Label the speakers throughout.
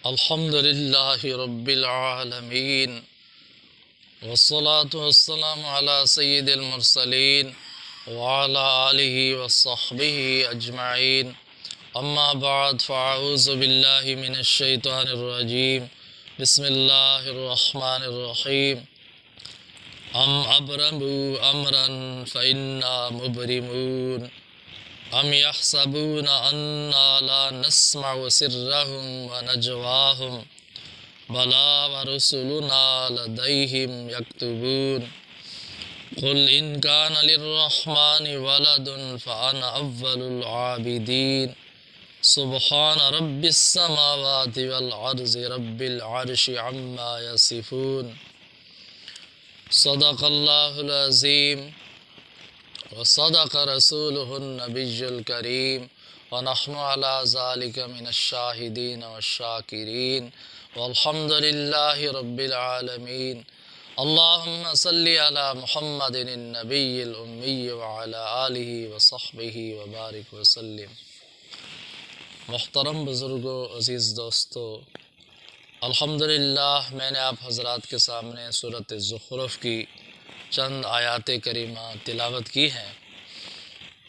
Speaker 1: الحمد لله رب العالمين، والصلاة والسلام على سيد المرسلين وعلى آله وصحبه أجمعين. أما بعد، فأعوذ بالله من الشيطان الرجيم. بسم الله الرحمن الرحيم. أم أبرموا أمرا فإنا مبرمون أم يحسبون أنا لا نسمع سرهم ونجواهم بلى ورسلنا لديهم يكتبون قل إن كان للرحمن ولد فأنا أول العابدين سبحان رب السماوات والأرض رب العرش عما يصفون صدق الله العظيم وصدق رسوله النبي الكريم ونحن على ذلك من الشاهدين والشاكرين والحمد لله رب العالمين. اللهم صل على محمد النبي الأمي وعلى آله وصحبه وبارك وسلم. محترم بزرگوں، عزیز دوستو، الحمدللہ میں نے آپ حضرات کے سامنے سورۃ زخرف کی چند آیات کریمہ تلاوت کی ہیں۔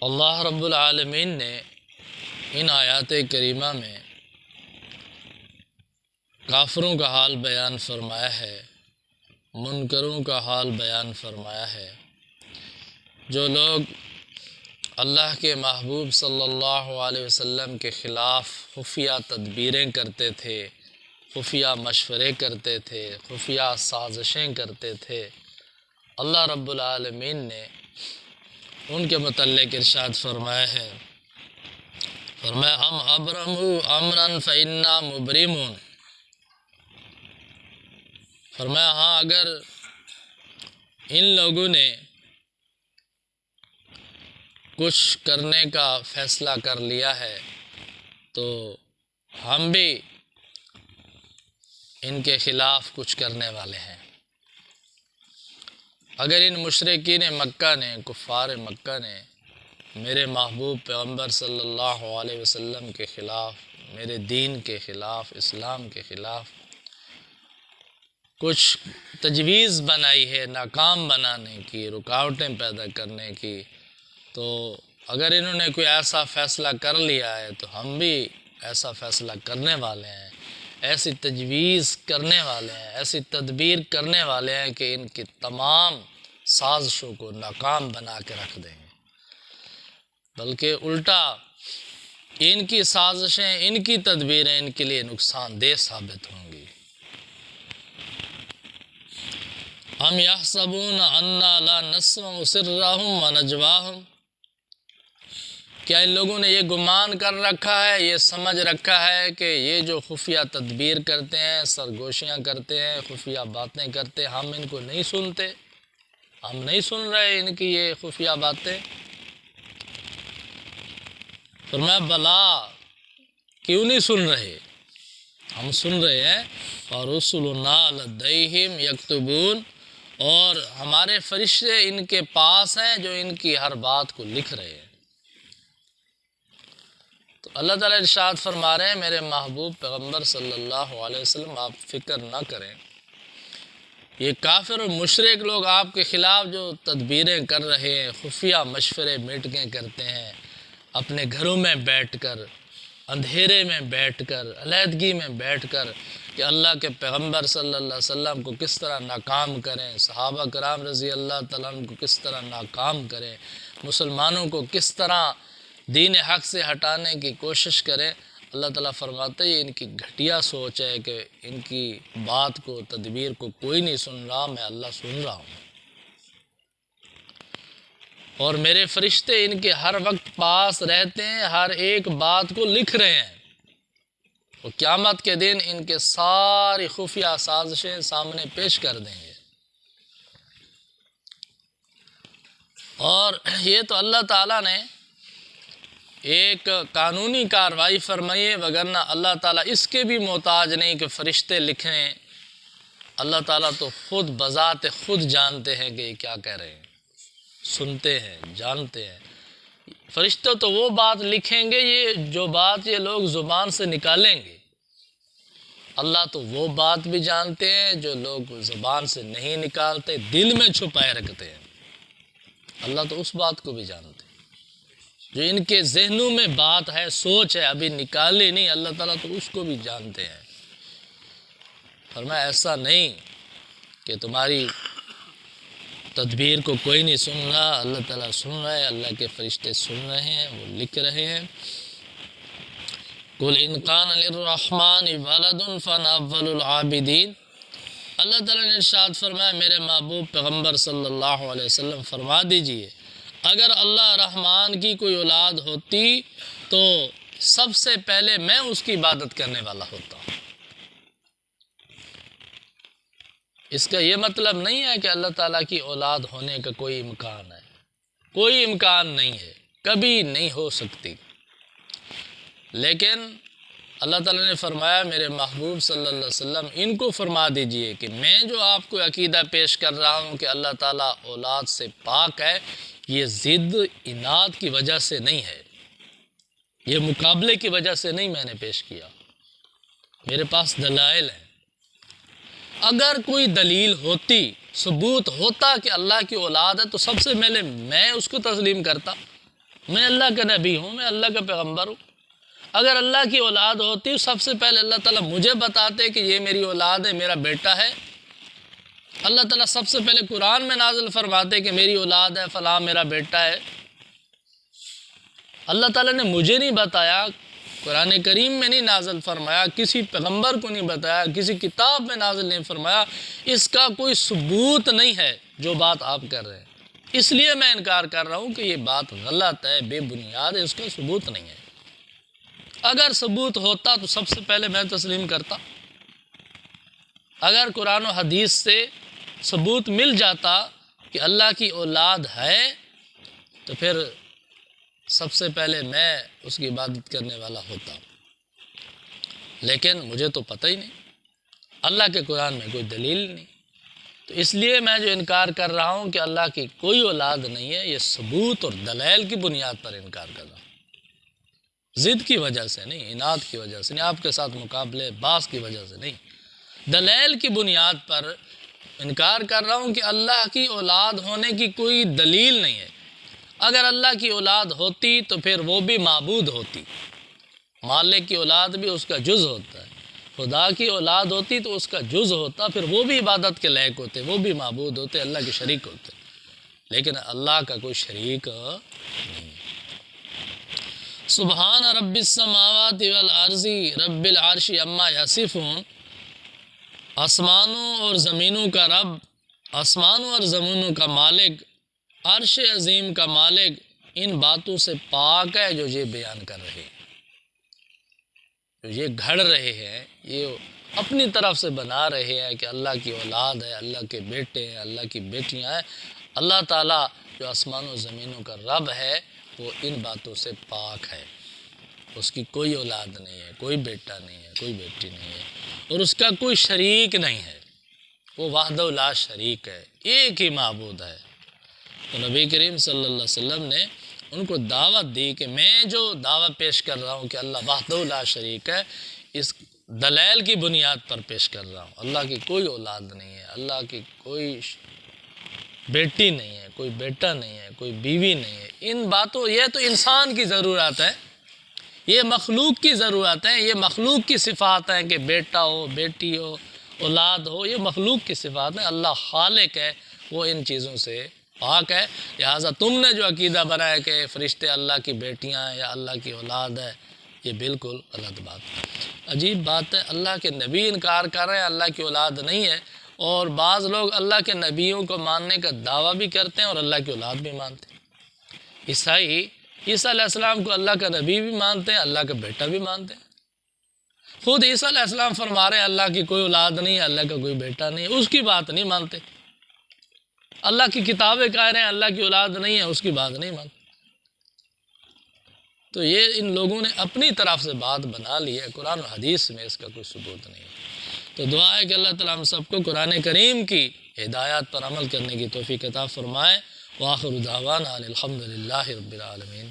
Speaker 1: اللہ رب العالمین نے ان آیات کریمہ میں کافروں کا حال بیان فرمایا ہے، منکروں کا حال بیان فرمایا ہے۔ جو لوگ اللہ کے محبوب صلی اللہ علیہ وسلم کے خلاف خفیہ تدبیریں کرتے تھے، خفیہ مشورے کرتے تھے، خفیہ سازشیں کرتے تھے، اللہ رب العالمین نے ان کے متعلق ارشاد فرمایا ہے، فرمایا ام ابرموا امرا فإنا مبرمون، فرمایا ہاں اگر ان لوگوں نے کچھ کرنے کا فیصلہ کر لیا ہے تو ہم بھی ان کے خلاف کچھ کرنے والے ہیں۔ اگر ان مشرکین مکہ نے، کفار مکہ نے میرے محبوب پیغمبر صلی اللہ علیہ وسلم کے خلاف، میرے دین کے خلاف، اسلام کے خلاف کچھ تجویز بنائی ہے ناکام بنانے کی، رکاوٹیں پیدا کرنے کی، تو اگر انہوں نے کوئی ایسا فیصلہ کر لیا ہے تو ہم بھی ایسا فیصلہ کرنے والے ہیں، ایسی تجویز کرنے والے ہیں، ایسی تدبیر کرنے والے ہیں کہ ان کی تمام سازشوں کو ناکام بنا کے رکھ دیں گے، بلکہ الٹا ان کی سازشیں، ان کی تدبیریں ان کے لیے نقصان دہ ثابت ہوں گی۔ ہم یحسبون انا لا نسمع سرهم ونجواهم، کیا ان لوگوں نے یہ گمان کر رکھا ہے، یہ سمجھ رکھا ہے کہ یہ جو خفیہ تدبیر کرتے ہیں، سرگوشیاں کرتے ہیں، خفیہ باتیں کرتے ہیں، ہم ان کو نہیں سنتے، ہم نہیں سن رہے ان کی یہ خفیہ باتیں؟ فرمایا بلا، کیوں نہیں سن رہے؟ ہم سن رہے ہیں۔ وَرُسُلُنَا لَدَيْهِمْ يَكْتُبُونَ، اور ہمارے فرشتے ان کے پاس ہیں جو ان کی ہر بات کو لکھ رہے ہیں۔ تو اللہ تعالیٰ ارشاد فرما رہے ہیں میرے محبوب پیغمبر صلی اللہ علیہ وسلم آپ فکر نہ کریں، یہ کافر اور مشرک لوگ آپ کے خلاف جو تدبیریں کر رہے ہیں، خفیہ مشورے میٹنگیں کرتے ہیں، اپنے گھروں میں بیٹھ کر، اندھیرے میں بیٹھ کر، علیحدگی میں بیٹھ کر کہ اللہ کے پیغمبر صلی اللہ علیہ وسلم کو کس طرح ناکام کریں، صحابہ کرام رضی اللہ تعالیٰ عنہ کو کس طرح ناکام کریں، مسلمانوں کو کس طرح دین حق سے ہٹانے کی کوشش کریں، اللہ تعالیٰ فرماتے ہیں ان کی گھٹیا سوچ ہے کہ ان کی بات کو، تدبیر کو کوئی نہیں سن رہا، میں اللہ سن رہا ہوں، اور میرے فرشتے ان کے ہر وقت پاس رہتے ہیں، ہر ایک بات کو لکھ رہے ہیں، اور قیامت کے دن ان کے ساری خفیہ سازشیں سامنے پیش کر دیں گے۔ اور یہ تو اللہ تعالیٰ نے ایک قانونی کارروائی فرمائی ہے، وگرنہ اللہ تعالیٰ اس کے بھی محتاج نہیں کہ فرشتے لکھیں، اللہ تعالیٰ تو خود بذات خود جانتے ہیں کہ یہ کیا کہہ رہے ہیں، سنتے ہیں، جانتے ہیں۔ فرشتے تو وہ بات لکھیں گے، یہ جو بات یہ لوگ زبان سے نکالیں گے، اللہ تو وہ بات بھی جانتے ہیں جو لوگ زبان سے نہیں نکالتے، دل میں چھپائے رکھتے ہیں۔ اللہ تو اس بات کو بھی جانتے ہیں جو ان کے ذہنوں میں بات ہے، سوچ ہے، ابھی نکالی نہیں، اللہ تعالیٰ تو اس کو بھی جانتے ہیں۔ فرمایا ایسا نہیں کہ تمہاری تدبیر کو کوئی نہیں سن رہا، اللہ تعالیٰ سن رہا ہے، اللہ کے فرشتے سن رہے ہیں، وہ لکھ رہے ہیں۔ قُلْ إِنْ كَانَ لِلرَّحْمَٰنِ وَلَدٌ فَأَنَا أَوَّلُ الْعَابِدِينَ۔ اللہ تعالیٰ نے ارشاد فرمایا میرے محبوب پیغمبر صلی اللہ علیہ وسلم فرما دیجئے اگر اللہ رحمان کی کوئی اولاد ہوتی تو سب سے پہلے میں اس کی عبادت کرنے والا ہوتا۔ اس کا یہ مطلب نہیں ہے کہ اللہ تعالیٰ کی اولاد ہونے کا کوئی امکان ہے، کوئی امکان نہیں ہے، کبھی نہیں ہو سکتی، لیکن اللہ تعالیٰ نے فرمایا میرے محبوب صلی اللہ علیہ وسلم ان کو فرما دیجئے کہ میں جو آپ کو عقیدہ پیش کر رہا ہوں کہ اللہ تعالیٰ اولاد سے پاک ہے، یہ ضد اناد کی وجہ سے نہیں ہے، یہ مقابلے کی وجہ سے نہیں میں نے پیش کیا، میرے پاس دلائل ہیں۔ اگر کوئی دلیل ہوتی، ثبوت ہوتا کہ اللہ کی اولاد ہے تو سب سے پہلے میں اس کو تسلیم کرتا، میں اللہ کا نبی ہوں، میں اللہ کا پیغمبر ہوں۔ اگر اللہ کی اولاد ہوتی سب سے پہلے اللہ تعالیٰ مجھے بتاتے کہ یہ میری اولاد ہے، میرا بیٹا ہے۔ اللہ تعالیٰ سب سے پہلے قرآن میں نازل فرماتے کہ میری اولاد ہے، فلاں میرا بیٹا ہے۔ اللہ تعالیٰ نے مجھے نہیں بتایا، قرآن کریم میں نہیں نازل فرمایا، کسی پیغمبر کو نہیں بتایا، کسی کتاب میں نازل نہیں فرمایا، اس کا کوئی ثبوت نہیں ہے جو بات آپ کر رہے ہیں۔ اس لیے میں انکار کر رہا ہوں کہ یہ بات غلط ہے، بے بنیاد ہے، اس کا ثبوت نہیں ہے۔ اگر ثبوت ہوتا تو سب سے پہلے میں تسلیم کرتا۔ اگر قرآن و حدیث سے ثبوت مل جاتا کہ اللہ کی اولاد ہے تو پھر سب سے پہلے میں اس کی عبادت کرنے والا ہوتا، لیکن مجھے تو پتہ ہی نہیں، اللہ کے قرآن میں کوئی دلیل نہیں، تو اس لیے میں جو انکار کر رہا ہوں کہ اللہ کی کوئی اولاد نہیں ہے، یہ ثبوت اور دلائل کی بنیاد پر انکار کر رہا ہوں، ضد کی وجہ سے نہیں، اناد کی وجہ سے نہیں، آپ کے ساتھ مقابلے باز کی وجہ سے نہیں، دلائل کی بنیاد پر انکار کر رہا ہوں کہ اللہ کی اولاد ہونے کی کوئی دلیل نہیں ہے۔ اگر اللہ کی اولاد ہوتی تو پھر وہ بھی معبود ہوتی، مالک کی اولاد بھی اس کا جز ہوتا ہے، خدا کی اولاد ہوتی تو اس کا جز ہوتا، پھر وہ بھی عبادت کے لائق ہوتے، وہ بھی معبود ہوتے، اللہ کے شریک ہوتے، لیکن اللہ کا کوئی شریک نہیں۔ سبحان رب السماوات والارض رب العرش عما یصفون، آسمانوں اور زمینوں کا رب، آسمانوں اور زمینوں کا مالک، عرش عظیم کا مالک ان باتوں سے پاک ہے جو یہ بیان کر رہے ہیں، جو یہ گھڑ رہے ہیں، یہ اپنی طرف سے بنا رہے ہیں کہ اللہ کی اولاد ہے، اللہ کے بیٹے ہیں، اللہ کی بیٹیاں ہیں۔ اللہ تعالیٰ جو آسمان و زمینوں کا رب ہے وہ ان باتوں سے پاک ہے، اس کی کوئی اولاد نہیں ہے، کوئی بیٹا نہیں ہے، کوئی بیٹی نہیں ہے، اور اس کا کوئی شریک نہیں ہے، وہ وحدہ لا شریک ہے، ایک ہی معبود ہے۔ تو نبی کریم صلی اللہ علیہ وسلم نے ان کو دعوت دی کہ میں جو دعوت پیش کر رہا ہوں کہ اللہ وحدہ لا شریک ہے، اس دلائل کی بنیاد پر پیش کر رہا ہوں۔ اللہ کی کوئی اولاد نہیں ہے، اللہ کی کوئی بیٹی نہیں ہے، کوئی بیٹا نہیں ہے، کوئی بیوی نہیں ہے۔ ان باتوں، یہ تو انسان کی ضرورت ہے، یہ مخلوق کی ضرورت ہے، یہ مخلوق کی صفات ہیں کہ بیٹا ہو، بیٹی ہو، اولاد ہو، یہ مخلوق کی صفات ہیں۔ اللہ خالق ہے، وہ ان چیزوں سے پاک ہے، لہٰذا تم نے جو عقیدہ بنایا کہ فرشتے اللہ کی بیٹیاں ہیں یا اللہ کی اولاد ہے، یہ بالکل غلط بات ہے۔ عجیب بات ہے، اللہ کے نبی انکار کر رہے ہیں اللہ کی اولاد نہیں ہے، اور بعض لوگ اللہ کے نبیوں کو ماننے کا دعویٰ بھی کرتے ہیں اور اللہ کی اولاد بھی مانتے ہیں۔ عیسائی عیسیٰ علیہ السلام کو اللہ کا نبی بھی مانتے ہیں، اللہ کا بیٹا بھی مانتے ہیں۔ خود عیسیٰ علیہ السلام فرما رہے ہیں اللہ کی کوئی اولاد نہیں ہے، اللہ کا کوئی بیٹا نہیں ہے، اس کی بات نہیں مانتے۔ اللہ کی کتابیں کہہ رہے ہیں اللہ کی اولاد نہیں ہے، اس کی بات نہیں مانتے۔ تو یہ ان لوگوں نے اپنی طرف سے بات بنا لی ہے، قرآن و حدیث میں اس کا کوئی ثبوت نہیں ہے۔ تو دعا ہے کہ اللہ تعالیٰ ہم سب کو قرآن کریم کی ہدایات پر عمل کرنے کی توفیق عطا فرمائے۔ وآخر دعوانا الحمد للہ رب العالمین۔